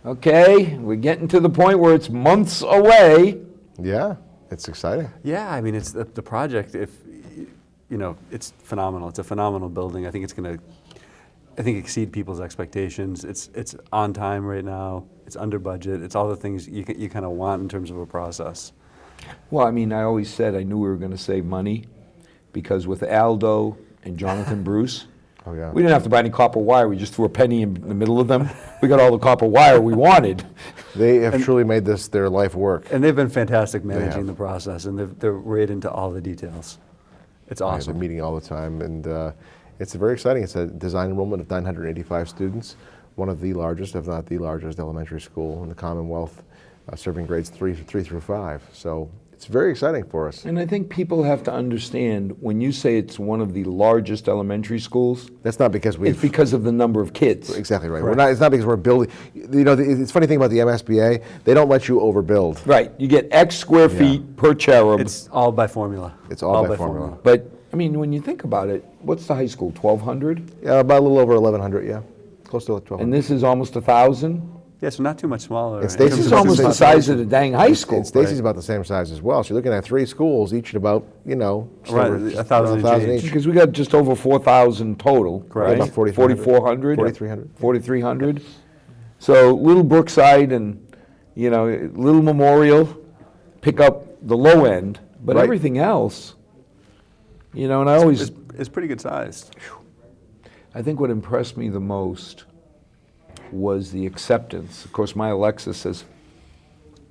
Okay, we're getting to the point where it's months away. Yeah, it's exciting. Yeah, I mean, it's the project. If you know, it's phenomenal. It's a phenomenal building. I think it's going to, exceed people's expectations. It's on time right now. It's under budget. It's all the things you kind of want in terms of a process. Well, I mean, I always said I knew we were going to save money because with Aldo and Jonathan Bruce, Oh, yeah. we didn't have to buy any copper wire. We just threw a penny in the middle of them. We got all the copper wire we wanted. They have truly made this their life work. And they've been fantastic managing have. the process, and they're right into all the details. It's They're awesome. meeting all the time, and it's very exciting. It's a design enrollment of 985 students, one of the largest, if not the largest, elementary school in the Commonwealth, serving grades 3 through 5. So it's very exciting for us. And I think people have to understand when you say it's one of the largest elementary schools, That's not because it's we've because of the number of kids. exactly right. We're not. It's not because we're building. You know, it's funny thing about the MSBA. They don't let you overbuild. Right. You get X square feet per cherub. It's all by formula. It's all by formula. But, I mean, when you think about it, what's the high school, 1,200? Yeah, about a little over 1,100. Yeah, close to 1,200. And this is almost 1,000? Yeah, so not too much smaller. It's in terms This This is is of almost the student size of the dang high school. And Stacy's about the same size as well. So you're looking at 3 schools, each at about, just Right, over- 1,000 1,000 each. Because we got just over 4,000 total, Correct. right? About 4,300. 4,400? 4,300. 4,300. So Little Brookside and, you know, Little Memorial pick up the low end, but Right. everything else, you know, and I always, It's pretty good sized. I think what impressed me the most was the acceptance. Of course, my Alexa says,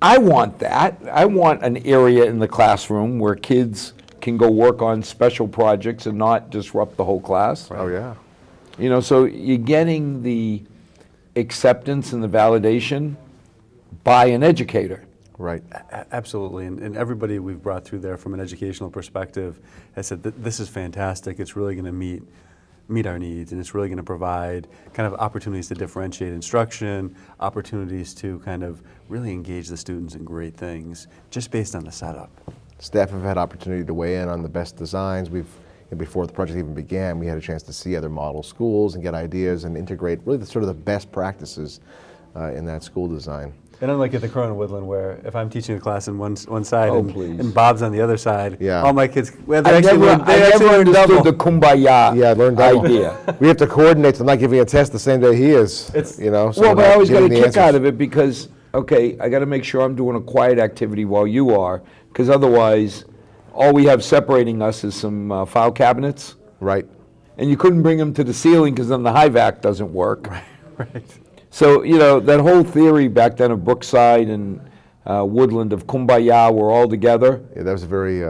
I want that. I want an area in the classroom where kids can go work on special projects and not disrupt the whole class. Oh yeah. You know, so you're getting the acceptance and the validation by an educator. Right. Absolutely, and everybody we've brought through there from an educational perspective has said that this is fantastic. It's really going to meet our needs, and it's really going to provide kind of opportunities to differentiate instruction, opportunities to kind of really engage the students in great things, just based on the setup. Staff have had opportunity to weigh in on the best designs. And before the project even began, we had a chance to see other model schools and get ideas and integrate really the best practices in that school design. And unlike at the Corona Woodland, where if I'm teaching a class on one side Oh, please. and Bob's on the other side, Yeah. all my kids, well, I never learn understood double. the kumbaya Yeah, learn double. idea. We have to coordinate to not giving a test the same day he is. It's- So Well, we're but I not always got a getting the kick out answers. of it because, okay, I got to make sure I'm doing a quiet activity while you are, because otherwise, all we have separating us is some file cabinets, Right. and you couldn't bring them to the ceiling because then the high vac doesn't work. Right. So, you know, that whole theory back then of Brookside and Woodland of kumbaya were all together. Yeah, that was a very.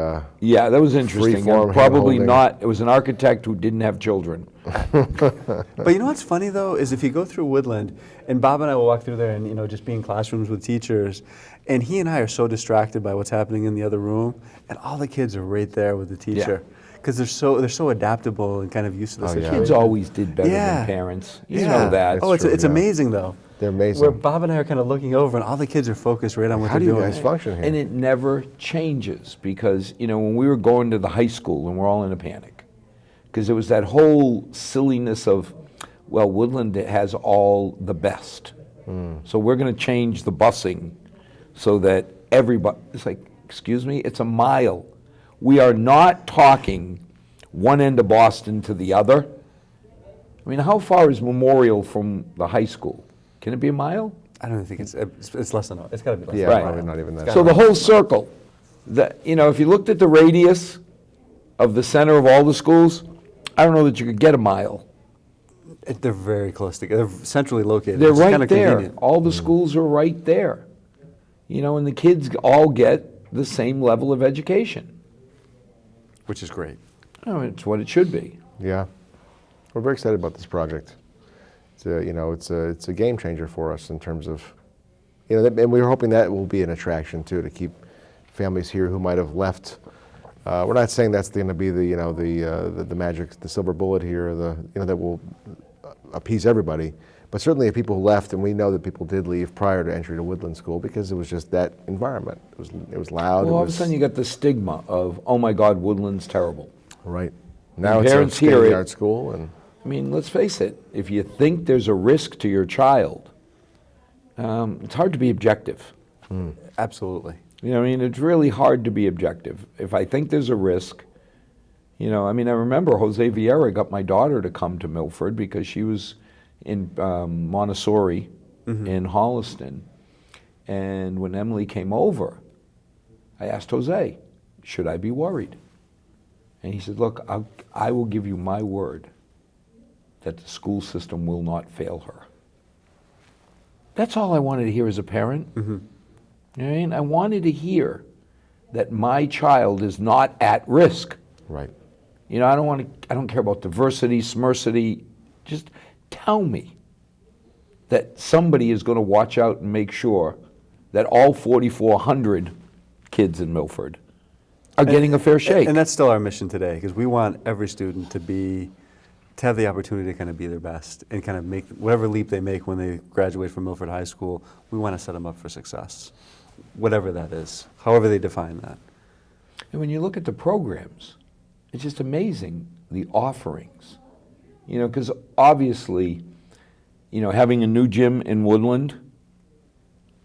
Yeah, that was interesting. Free-form And probably hand-holding. not, it was an architect who didn't have children. But you know what's funny though is if you go through Woodland, and Bob and I will walk through there, and just be in classrooms with teachers, and he and I are so distracted by what's happening in the other room, and all the kids are right there with the teacher. because they're so adaptable and kind of used to the Oh, yeah. situation. Kids always did better Yeah. than parents. You Yeah. know that. Oh, it's true, yeah. amazing though. They're amazing. Where Bob and I are kind of looking over, and all the kids are focused right on what How they're do you doing. guys function here? And it never changes because, when we were going to the high school and we're all in a panic, because there was that whole silliness of, well, Woodland has all the best. So we're going to change the busing so that everybody, it's like, excuse me, it's a mile. We are not talking one end of Boston to the other. I mean, how far is Memorial from the high school? Can it be a mile? I don't think it's less than it's got to be less. Yeah, than Right. probably not even that. So the whole circle, if you looked at the radius of the center of all the schools, I don't know that you could get a mile. They're very close together. They're centrally located. They're which is right kind of there. convenient. All the schools are right there. And the kids all get the same level of education. Which is great. Oh, it's what it should be. Yeah, we're very excited about this project. It's a game changer for us in terms of, and we're hoping that will be an attraction too to keep families here who might have left. We're not saying that's going to be the magic, the silver bullet here, that will appease everybody. But certainly, if people left, and we know that people did leave prior to entry to Woodland School because it was just that environment. It was loud. Well, all of a sudden you got the stigma of, oh my God, Woodland's terrible. Right. Now it's a parents hear it. state-of-the-art school, and I mean, let's face it, if you think there's a risk to your child, it's hard to be objective. Absolutely. It's really hard to be objective. If I think there's a risk, I remember Jose Vieira got my daughter to come to Milford because she was in Montessori in Holliston. And when Emily came over, I asked Jose, should I be worried? And he said, look, I will give you my word that the school system will not fail her. That's all I wanted to hear as a parent. You know what I mean? I wanted to hear that my child is not at risk. right. I don't care about diversity, smercity. Just tell me that somebody is going to watch out and make sure that all 4,400 kids in Milford are getting a fair shake. And that's still our mission today, because we want every student to have the opportunity to kind of be their best and kind of make whatever leap they make when they graduate from Milford High School. We want to set them up for success, whatever that is, however they define that. And when you look at the programs, it's just amazing, the offerings. Because obviously, having a new gym in Woodland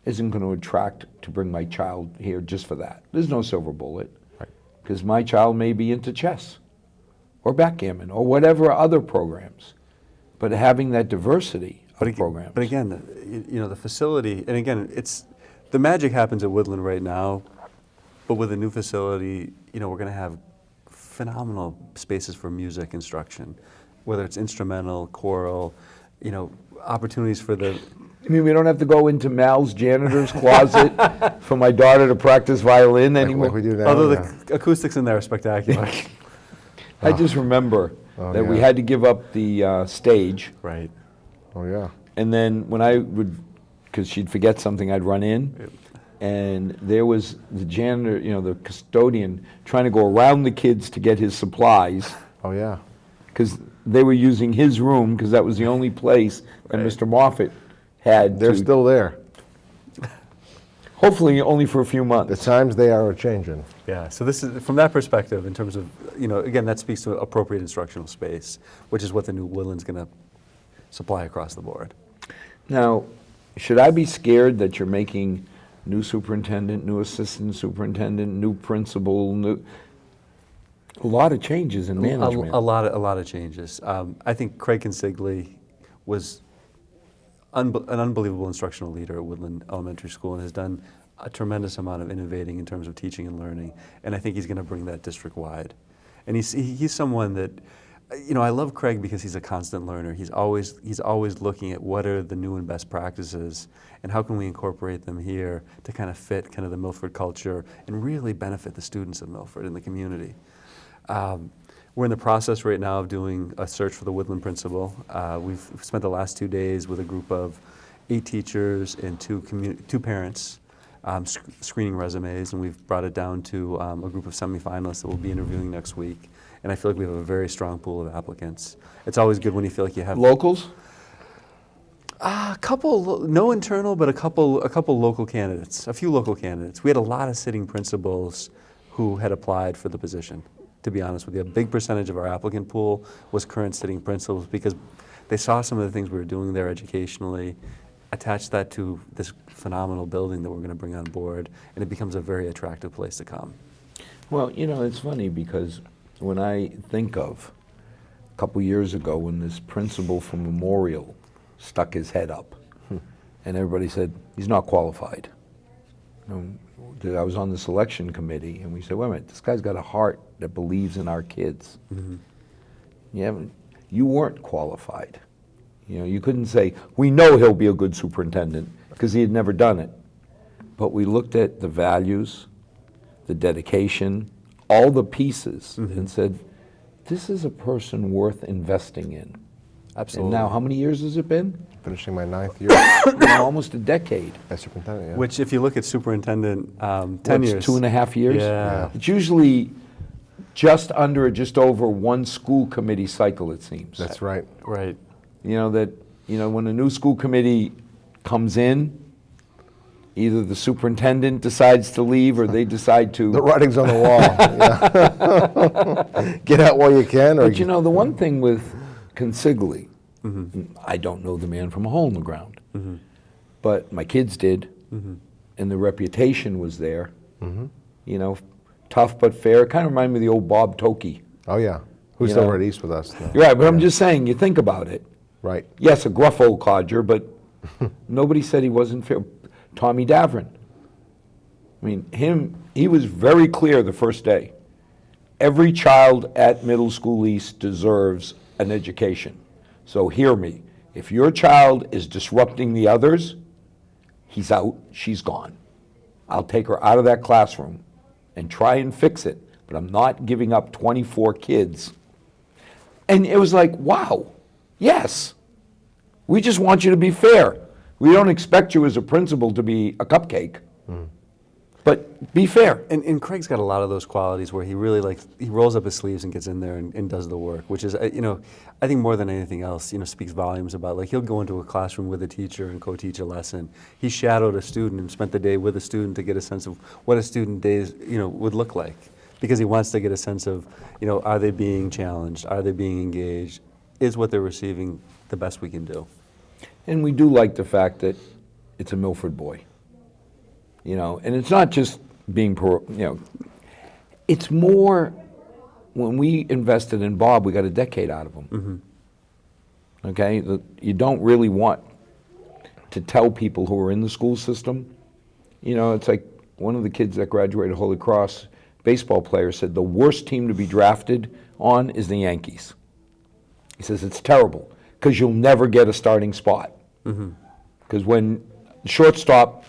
isn't going to attract to bring my child here just for that. There's no silver bullet. Right. Because my child may be into chess or backgammon or whatever other programs. But having that diversity of programs. But again, the facility, and again, the magic happens at Woodland right now, but with a new facility, we're going to have phenomenal spaces for music instruction, whether it's instrumental, choral, opportunities for the... I mean, we don't have to go into Mal's janitor's closet for my daughter to practice violin anymore. Like we do now. Although yeah. the acoustics in there are spectacular. I just remember Oh, that we yeah. had to give up the stage. Right. Oh yeah. And then when I would, because she'd forget something, I'd run in, and there was the janitor, the custodian, trying to go around the kids to get his supplies, Oh yeah. because they were using his room, because that was the only place that Right. Mr. Moffett had They're to, still there. hopefully only for a few The months. times they are changing. Yeah, so this is, from that perspective, in terms of, again, that speaks to appropriate instructional space, which is what the new Woodland's going to supply across the board. Now, should I be scared that you're making new superintendent, new assistant superintendent, new principal, a lot of changes in management? A lot of changes. I think Craig Consigli was an unbelievable instructional leader at Woodland Elementary School and has done a tremendous amount of innovating in terms of teaching and learning. And I think he's going to bring that district-wide. And he's someone that, I love Craig because he's a constant learner. He's always looking at what are the new and best practices and how can we incorporate them here to kind of fit kind of the Milford culture and really benefit the students of Milford and the community. We're in the process right now of doing a search for the Woodland principal. We've spent the last 2 days with a group of 8 teachers and 2 parents screening resumes, and we've brought it down to a group of semifinalists that we'll be interviewing next week. and I feel like we have a very strong pool of applicants. It's always good when you feel like you have Locals? a couple, no internal, but a couple local candidates, a few local candidates. We had a lot of sitting principals who had applied for the position, to be honest with you. A big percentage of our applicant pool was current sitting principals because they saw some of the things we were doing there educationally, attached that to this phenomenal building that we're going to bring on board, and it becomes a very attractive place to come. Well, you know, it's funny because when I think of a couple years ago when this principal from Memorial stuck his head up and everybody said, he's not qualified. You know, I was on the selection committee and we said, wait a minute, this guy's got a heart that believes in our kids. You weren't qualified. You know, you couldn't say, we know he'll be a good superintendent because he had never done it. But we looked at the values, the dedication, all the pieces and said, this is a person worth investing in. Absolutely. And now, how many years has it been? Finishing my 9th year Almost a decade. as superintendent. Yeah. Which, if you look at superintendent, 10 What's years. 2.5 years? Yeah. It's usually just under or just over one school committee cycle, it seems. That's right. Right. You know, when a new school committee comes in, either the superintendent decides to leave or they decide to. The writing's on the wall. Yeah. Get out while you can. Or But you know, the one thing with Consigli, I don't know the man from a hole in the ground, but my kids did, and the reputation was there. You know, tough but fair. Kind of reminded me of the old Bob Tokey. Oh yeah, who's You still know. over at East with us? Now. Right, but I'm just saying, you think about it. Right. Yes, a gruff old codger, but nobody said he wasn't fair. Tommy Davrin. I mean, he was very clear the first day. Every child at Middle School East deserves an education. So hear me. If your child is disrupting the others, he's out, she's gone. I'll take her out of that classroom and try and fix it, but I'm not giving up 24 kids. And it was like, wow, yes. We just want you to be fair. We don't expect you as a principal to be a cupcake, but be fair. And Craig's got a lot of those qualities where he really he rolls up his sleeves and gets in there and does the work, which is, you know, I think more than anything else, you know, speaks volumes about, like, he'll go into a classroom with a teacher and co-teach a lesson. He shadowed a student and spent the day with a student to get a sense of what a student days, you know, would look like, because he wants to get a sense of, you know, are they being challenged? Are they being engaged? Is what they're receiving the best we can do? And we do like the fact that it's a Milford boy, you know, and it's not just being, it's more, when we invested in Bob, we got a decade out of him. Okay, you don't really want to tell people who are in the school system, you know, it's like one of the kids that graduated Holy Cross, baseball player, said the worst team to be drafted on is the Yankees. He says it's terrible because you'll never get a starting spot. Because when the shortstop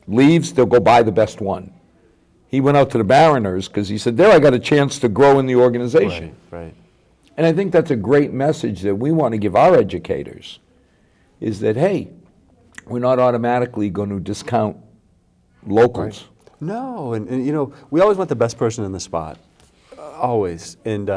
leaves, they'll go buy the best one. He went out to the Mariners because he said, there I got a chance to grow in the organization. Right. And I think that's a great message that we want to give our educators, is that, hey, we're not automatically going to discount locals. Right. No, and you know, we always want the best person in the spot, always. And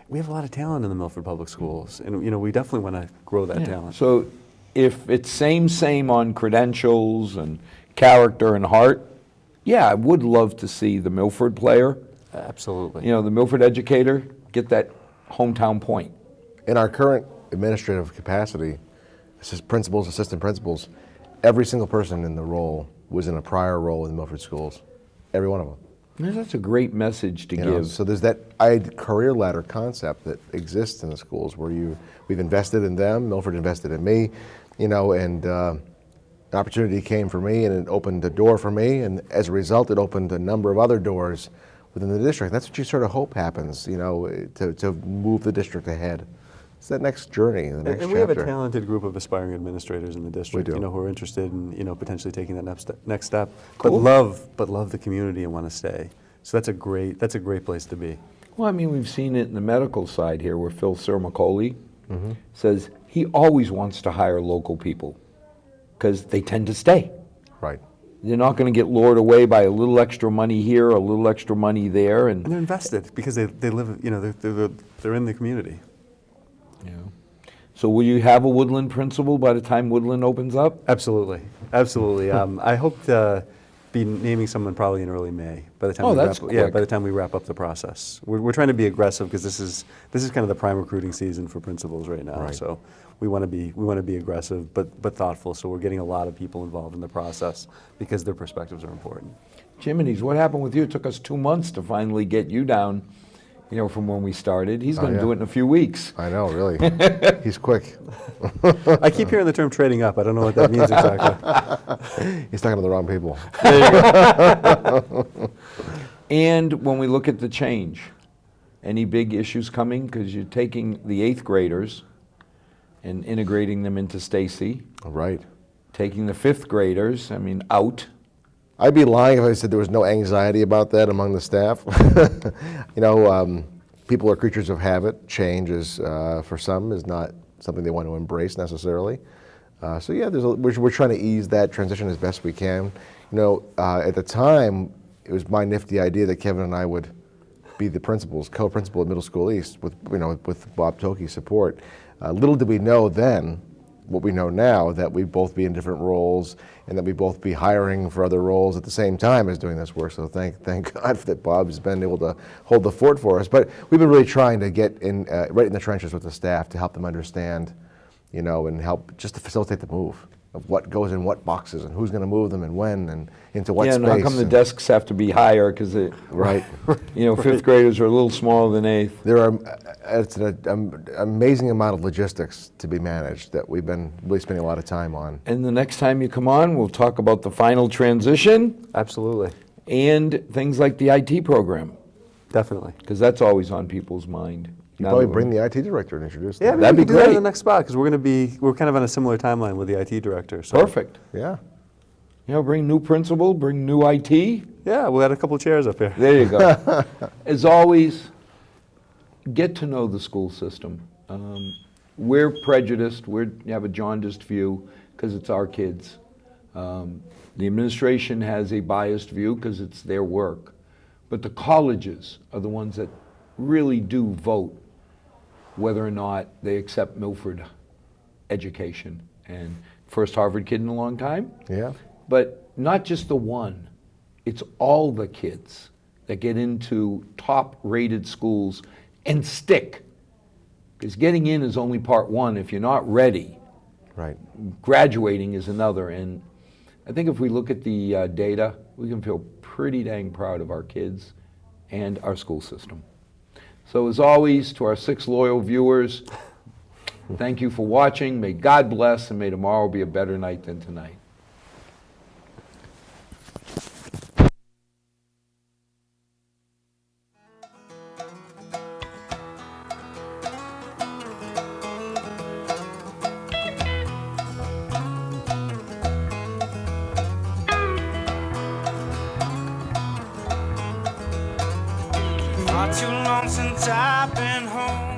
we have a lot of talent in the Milford Public Schools, and you know, we definitely want to grow that talent. So if it's same on credentials and character and heart, yeah, I would love to see the Milford player, Absolutely. you know, the Milford educator, get that hometown point. In our current administrative capacity, principals, assistant principals, every single person in the role was in a prior role in Milford schools. Every one of them. That's a great message to You give. know, so there's that career ladder concept that exists in the schools where we've invested in them, Milford invested in me, you know, and an opportunity came for me and it opened a door for me, and as a result it opened a number of other doors within the district. That's what you sort of hope happens, you know, to move the district ahead. It's that next journey, the next And chapter. we have a talented group of aspiring administrators in the district, We do. you know, who are interested in, you know, potentially taking that next step, Cool. but love the community and want to stay. So that's a great place to be. Well, I mean, we've seen it in the medical side here where Phil Sirmacoli says he always wants to hire local people because they tend to stay. Right. They're not going to get lured away by a little extra money here, a little extra money there, And they're invested because they live, you know, they're in the community. you know. So will you have a Woodland principal by the time Woodland opens up? Absolutely, absolutely. I hope to be naming someone probably in early May. By the time Oh, we that's wrap, yeah, by quick. the time we wrap up the process, we're trying to be aggressive because this is kind of the prime recruiting season for principals right now. Right. So we want to be aggressive but thoughtful. So we're getting a lot of people involved in the process because their perspectives are important. Jiminy's, what happened with you? It took us 2 months to finally get you down, you know, from when we started. He's going to yeah. do it in a few weeks. I know, really. He's quick. I keep hearing the term trading up. I don't know what that means exactly. He's talking to the wrong people. And when we look at the change, any big issues coming? Because you're taking the 8th graders and integrating them into Stacy, Right. taking the 5th graders, I mean, out. I'd be lying if I said there was no anxiety about that among the staff. You know, people are creatures of habit. Change is, for some, is not something they want to embrace necessarily. So yeah, we're trying to ease that transition as best we can. You know, at the time, it was my nifty idea that Kevin and I would be the principals, co-principal at Middle School East, with Bob Toki's support. Little did we know then, what we know now, that we'd both be in different roles and that we'd both be hiring for other roles at the same time as doing this work. So thank God that Bob's been able to hold the fort for us. But we've been really trying to get in right in the trenches with the staff to help them understand, you know, and help just to facilitate the move of what goes in what boxes and who's going to move them and when and into what Yeah, space. and how come the desks have to be higher? Because, Right. you know, 5th graders are a little smaller than 8th. There are it's an amazing amount of logistics to be managed that we've been really spending a lot of time on. And the next time you come on, we'll talk about the final transition Absolutely, and things like the IT program, definitely. because that's always on people's mind. You Now probably that bring the IT director and introduce Yeah, them. That'd we be can do that in great. the next spot because we're kind of on a similar timeline with the IT director. So. Perfect. Yeah. You know, bring new principal, bring new IT. Yeah, we had a couple chairs up here. There you go. As always, get to know the school system. We're prejudiced. We have a jaundiced view because it's our kids. The administration has a biased view because it's their work. But the colleges are the ones that really do vote whether or not they accept Milford education. And first Harvard kid in a long time. Yeah. But not just the one, it's all the kids that get into top-rated schools and stick. Because getting in is only part one. If you're not ready, Right. graduating is another. And I think if we look at the data, we can feel pretty dang proud of our kids and our school system. So as always, to our 6 loyal viewers, thank you for watching. May God bless, and may tomorrow be a better night than tonight. Not too long since I've been home.